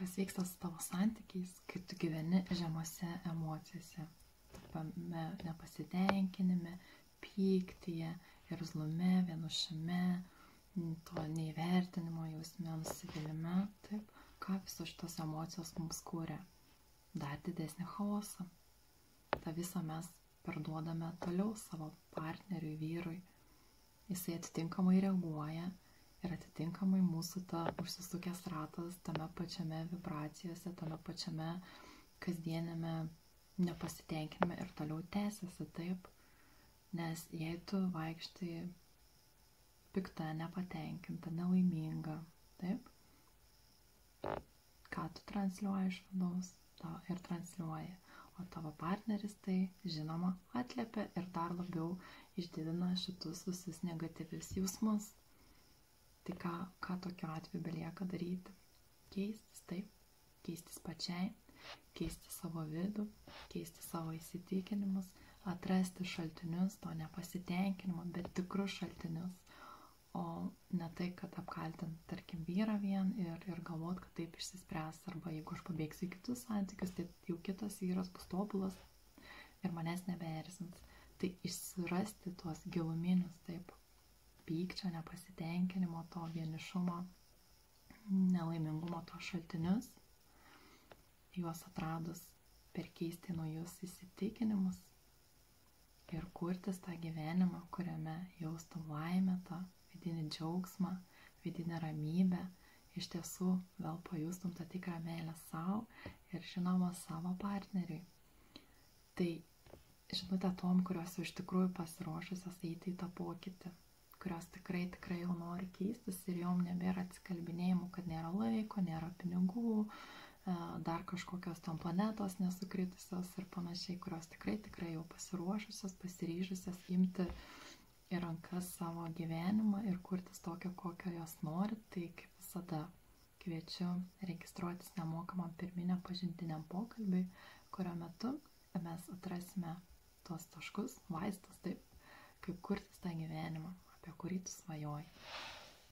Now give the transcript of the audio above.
kas vyksta su tavo santykiais, kai tu gyveni žemose emocijose, tame nepasitenkinime, pyktyje, irzlume, vienišume, to neįvertinimo jausme, nusivylime, taip, ką visos šitos emocijos mums kūrė? Dar didesnį chaosą. Ta visą mes perduodame toliau savo partneriui, vyrui. Jisai atitinkamai reaguoja ir atitinkamai mūsų ta užsisukęs ratas tame pačiame vibracijose, tame pačiame kasdienėme nepasitenkinime ir toliau tęsiasi, taip. Nes jei tu vaikštai pikta, nepatenkinta, nelaiminga, taip, ką tu transliuoji iš vidaus, to ir transliuoji. O tavo partneris tai, žinoma, atliepia ir dar labiau išdidina šitus visus negatyvius jausmus. Tai ką tokiu atveju belieka daryti? Keistis, taip, keistis pačiai, keisti savo vidų, keisti savo įsitikinimus, atrasti šaltinius to nepasitenkinimo, bet tikrus šaltinius. O ne tai, kad apkaltint, tarkim, vyrą vien ir galvot, kad taip išsispręs, arba jeigu aš pabėgsiu į kitus santykius, tai jau kitas vyras bus tobulas ir manęs nebeerzins. Tai išsirasti tuos giluminius, taip, pykčio, nepasitenkinimo, to vienišumo, nelaimingumo, to šaltinius, juos atradus perkeisti naujus įsitikinimus ir kurtis tą gyvenimą, kuriame jaustum laimę, tą vidinį džiaugsmą, vidinę ramybę, iš tiesų vėl pajustum tą tikrą meilę savo ir žinoma savo partneriui. Tai žinutė tom, kurios iš tikrųjų pasiruošusios eiti į tą pokytį, kurios tikrai jau nori keistis ir jom nebėra atsikalbinėjimų, kad nėra laiko, nėra pinigų, dar kažkokios tam planetos nesukritusios ir panašiai, kurios tikrai jau pasiruošusios, pasiryžusios imti į rankas savo gyvenimą ir kurtis tokio, kokio jos nori. Tai kaip visada kviečiu registruotis nemokamam pirminiam pažintiniam pokalbiui, kurio metu mes atrasime tuos taškus, vaistus, taip, kaip kurtis tą gyvenimą, apie kurį tu svajoji.